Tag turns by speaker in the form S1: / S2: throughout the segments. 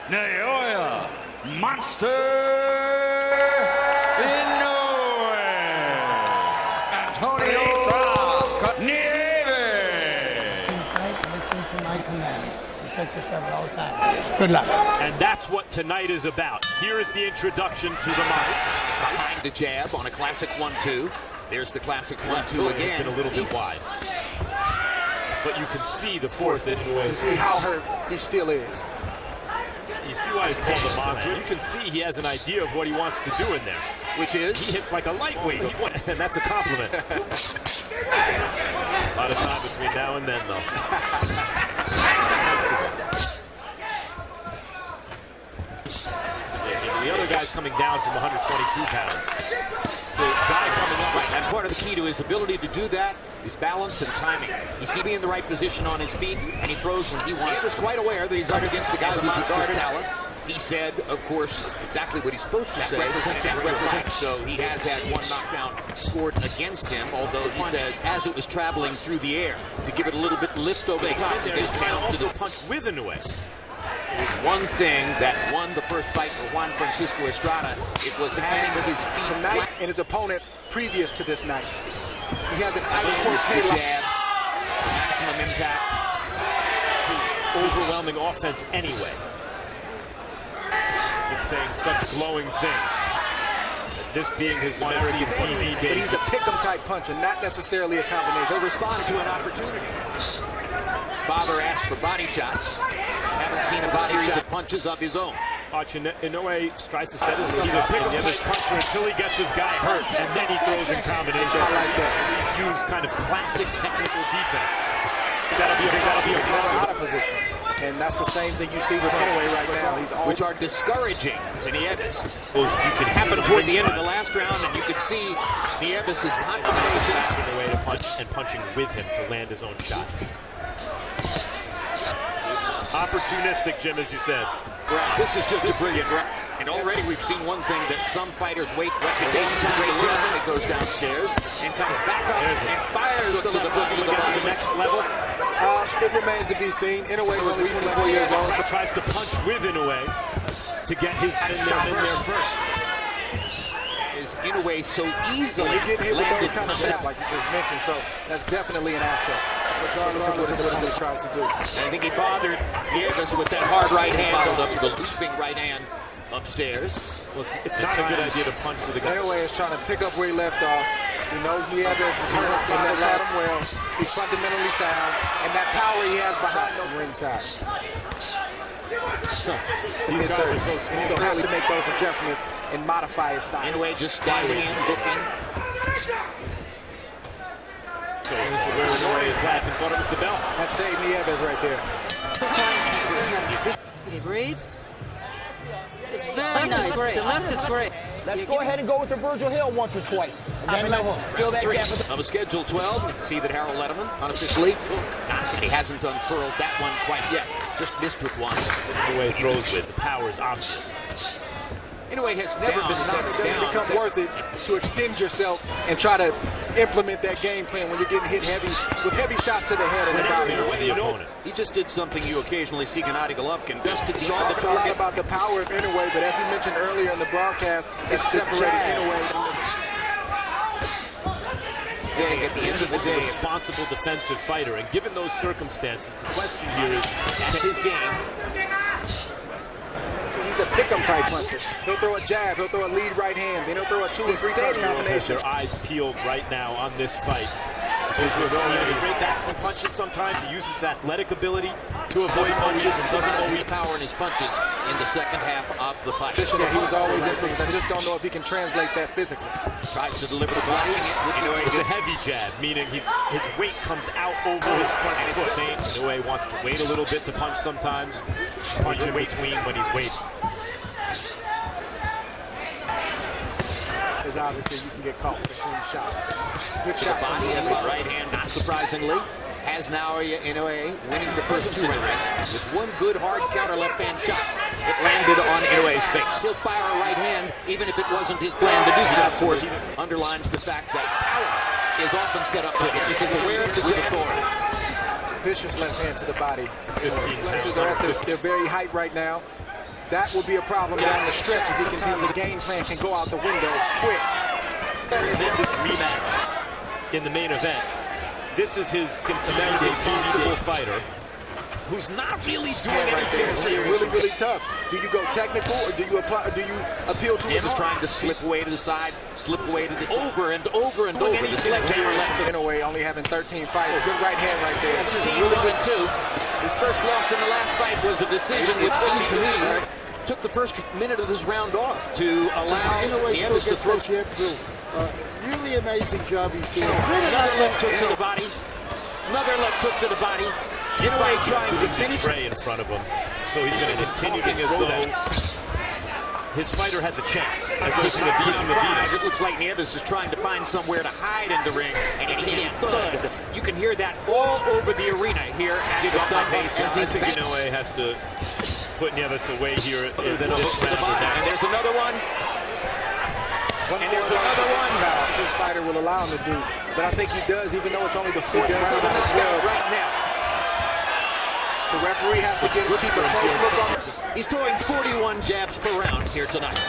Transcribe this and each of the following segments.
S1: Naoya Monster Inoue. Antonio Nieves.
S2: Listen to my command. Protect yourself at all times. Good luck.
S3: And that's what tonight is about. Here is the introduction to the monster.
S4: Behind the jab on a classic 1-2. There's the classic 1-2 again.
S3: Been a little bit wide. But you can see the force that Inoue is.
S5: See how hurt he still is.
S3: You see why he's called the monster. You can see he has an idea of what he wants to do in there.
S4: Which is?
S3: He hits like a lightweight, and that's a compliment. A lot of time between now and then, though. The other guy's coming down from 122 pounds.
S4: The guy coming up right, and part of the key to his ability to do that is balance and timing. He's to be in the right position on his feet, and he throws when he wants. He's quite aware that he's up against a guy who's regarded talent. He said, of course, exactly what he's supposed to say. So he has had one knockdown scored against him, although he says as it was traveling through the air to give it a little bit lift over the top to get it down to the
S3: punch with Inoue.
S4: There's one thing that won the first fight for Juan Francisco Estrada. It was having his feet
S5: tonight and his opponents previous to this night. He has an
S4: the jab, maximum impact.
S3: Overwhelming offense anyway. Been saying such glowing things. This being his American TV
S5: but
S3: game.
S5: he's a pick-em type puncher, not necessarily a combination.
S4: He'll respond to an opportunity. Spother asked for body shots. Haven't seen a series of punches of his own.
S3: Watching Inoue tries to set his feet up and the other puncher until he gets his guy hurt, and then he throws in combination.
S5: I like that.
S3: Use kind of classic technical defense. Gotta be a
S5: out of position. And that's the same thing you see with Inoue right now. He's
S4: which are discouraging to Nieves. You can happen toward the end of the last round, and you could see Nieves' hot combinations.
S3: The way to punch and punching with him to land his own shot. Opportunistic, Jim, as you said.
S4: Right. This is just a brilliant round. And already we've seen one thing that some fighters' weight reputation is a great job. It goes downstairs and comes back up and fires to the next level.
S5: It remains to be seen. Inoue is only 24 years old.
S3: So tries to punch with Inoue to get his shot in there first.
S4: Is Inoue so easily
S5: you get hit with those kind of shots like you just mentioned, so that's definitely an asset, regardless of what he tries to do.
S4: I think he bothered Nieves with that hard right hand, followed up with a looping right hand upstairs.
S3: Well, it's not a good idea to punch with a guy.
S5: Inoue is trying to pick up where he left off. He knows Nieves was hurt. He knows him well. He's fundamentally sound, and that power he has behind those ringside.
S3: These guys are so small.
S5: He's going to have to make those adjustments and modify his style.
S4: Inoue just standing in, looking.
S3: So where Inoue is at and thought it was the bell.
S5: That saved Nieves right there.
S6: Can you breathe? It's very nice. The left is great.
S7: Let's go ahead and go with the Virgil Hill once or twice. And then let's fill that gap.
S4: Of a schedule 12, you can see that Harold Letterman unofficially. He hasn't unfurled that one quite yet. Just missed with one.
S3: Inoue throws with. The power is obvious.
S4: Inoue has never been knocked
S5: down. It doesn't become worth it to extend yourself and try to implement that game plan when you're getting hit heavy with heavy shots to the head and the body.
S3: The opponent.
S4: He just did something you occasionally see Gennady Golovkin just to
S5: talk a lot about the power of Inoue, but as we mentioned earlier in the broadcast, it's separated Inoue.
S4: I think at the end of the day,
S3: a responsible defensive fighter, and given those circumstances, the question here is, that's his game.
S5: He's a pick-em type puncher. He'll throw a jab, he'll throw a lead right hand, then he'll throw a 2 and 3 combination.
S3: Their eyes peeled right now on this fight. He's straight back from punches sometimes. He uses athletic ability to avoid punches and doesn't always
S4: power in his punches in the second half of the fight.
S5: He was always influenced. I just don't know if he can translate that physically.
S4: Tries to deliver the body.
S3: It's a heavy jab, meaning his weight comes out over his front foot. Inoue wants to wait a little bit to punch sometimes. Punch in between when he's waiting.
S5: Is obviously you can get caught with a clean shot. Good
S4: shot. The body and the right hand, not surprisingly, has Naoya Inoue winning the first 2 rounds with one good hard counter left hand shot. It landed on Inoue's face. Still fire a right hand, even if it wasn't his plan to do so. Of course, underlines the fact that power is often set up to him. He's aware of the authority.
S5: Vicious left hand to the body. Flexors are at their very height right now. that will be a problem down the stretch if he continues. The game plan can go out the window quick.
S3: Is in this rematch in the main event. This is his contending fighter who's not really doing anything.
S5: It's really tough. Do you go technical or do you appeal to his
S4: Nieves trying to slip away to the side, slip away to the side. Over and over and over. This left
S5: Inoue only having 13 fights. Good right hand right there.
S4: Just really good too. His first loss in the last fight was a decision which seemed to me took the first minute of this round off to allow Nieves to throw.
S7: Really amazing job he's doing.
S4: Another left hook to the body. Another left hook to the body. Inoue trying to finish
S3: in front of him, so he's going to continue as though his fighter has a chance.
S4: It looks like Nieves is trying to find somewhere to hide in the ring, and he can't thud. You can hear that all over the arena here at the Stud Base.
S3: I think Inoue has to put Nieves away here in this round.
S4: And there's another one. And there's another one.
S5: His fighter will allow him to do, but I think he does, even though it's only the fourth round as well.
S4: Right now.
S5: The referee has to keep a close look on him.
S4: He's throwing 41 jabs per round here tonight.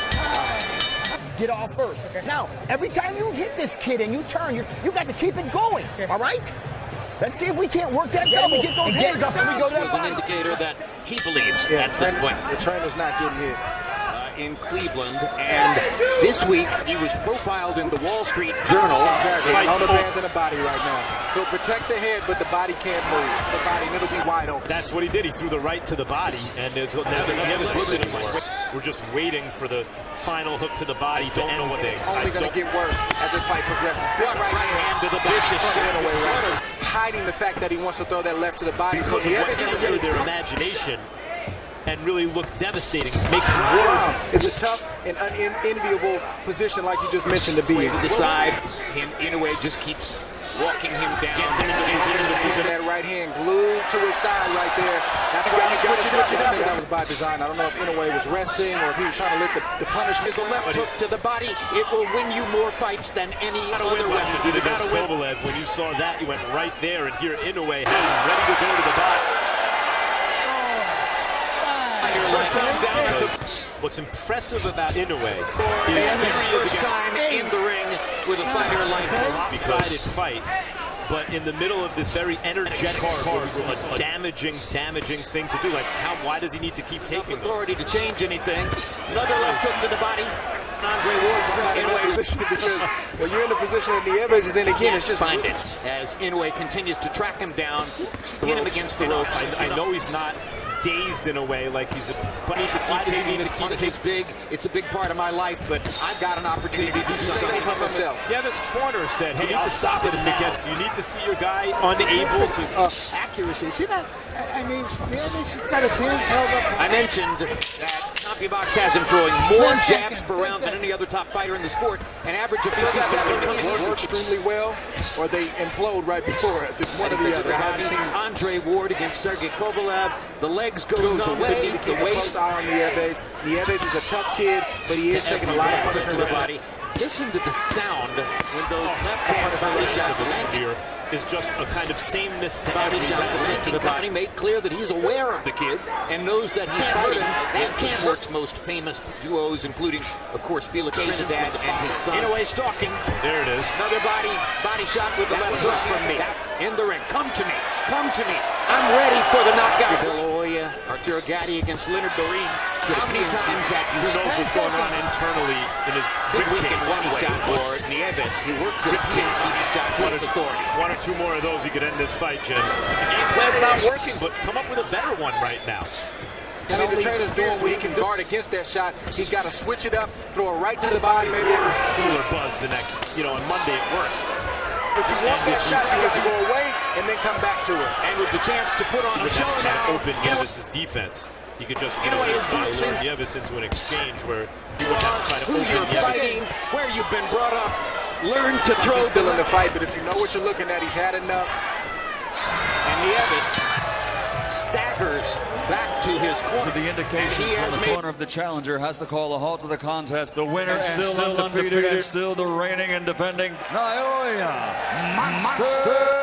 S7: Get off first. Okay. Now, every time you hit this kid and you turn, you got to keep it going. All right? Let's see if we can't work that double. Get those hands up and we go to that
S4: an indicator that he believes at this point.
S5: The trainer's not getting hit.
S4: In Cleveland, and this week he was profiled in the Wall Street Journal.
S5: Exactly. On the band and the body right now. He'll protect the head, but the body can't move. The body, and it'll be wide open.
S3: That's what he did. He threw the right to the body, and there's we're just waiting for the final hook to the body to end things.
S5: It's only going to get worse as this fight progresses. Big right hand
S4: to the body.
S5: Hiding the fact that he wants to throw that left to the body. So
S3: he wants to use their imagination and really look devastating. Makes it work.
S5: It's a tough and unenviable position, like you just mentioned, to be in.
S4: To the side, Inoue just keeps walking him down.
S5: Gets into that right hand glued to his side right there. That's why he got to switch it up. That was by design. I don't know if Inoue was resting or if he was trying to let the punishment.
S4: The left hook to the body. It will win you more fights than any other weapon.
S3: When you saw that, you went right there, and here Inoue has him ready to go to the body. What's impressive about Inoue is
S4: his first time in the ring with a fighter like this.
S3: Lopsided fight, but in the middle of this very energetic card, a damaging thing to do. Like, why does he need to keep taking
S4: authority to change anything? Another left hook to the body. Andre Ward's
S5: not in that position because when you're in the position that Nieves is in again, it's just
S4: find it as Inoue continues to track him down, hit him against the ropes.
S3: I know he's not dazed in a way, like he's but need to keep taking this punch.
S4: It's big. It's a big part of my life, but I've got an opportunity to do something
S5: for myself.
S3: Yeah, this corner said, "Hey, you need to stop it if it gets. Do you need to see your guy unable to
S7: accuracy?" See that? I mean, Nieves has got his hands held up.
S4: I mentioned that CompuBox has him throwing more jabs per round than any other top fighter in the sport, an average of 57 coming in.
S5: Work extremely well, or they implode right before us. It's one of the other. I've seen
S4: Andre Ward against Sergey Kovalev. The legs goes away.
S5: The close eye on Nieves. Nieves is a tough kid, but he is taking a lot of punishment
S4: to the body. Listen to the sound when those left hands are shot.
S3: Is just a kind of sameness to
S4: body shot to the body. Made clear that he's aware of the kid and knows that he's fighting. That can't work's most famous duos, including, of course, Felix Trinidad and his son. Inoue stalking.
S3: There it is.
S4: Another body shot with the left hook from me. In the ring. Come to me. Come to me. I'm ready for the knockout. Naoya, Arturo Gatti against Leonard Doreen. So how many times that you
S3: knows what's going on internally in his
S4: big weekend one shot for Nieves. He works at a PNC shot with authority.
S3: One or two more of those, he could end this fight, Jim. The game plan's not working, but come up with a better one right now.
S5: I mean, the trainer's doing what he can guard against that shot. He's got to switch it up, throw it right to the body, maybe.
S3: Cooler buzz the next, on Monday at work.
S5: If you want that shot, you have to go away and then come back to it.
S4: And with the chance to put on a show now.
S3: Open Nieves' defense. He could just lure Nieves into an exchange where he would have to try to
S4: who you're fighting, where you've been brought up. Learn to throw.
S5: He's still in the fight, but if you know what you're looking at, he's had enough.
S4: And Nieves staggers back to his corner.
S8: To the indication from the corner of the challenger has to call a halt to the contest. The winner still undefeated and still the reigning and defending Naoya Monster.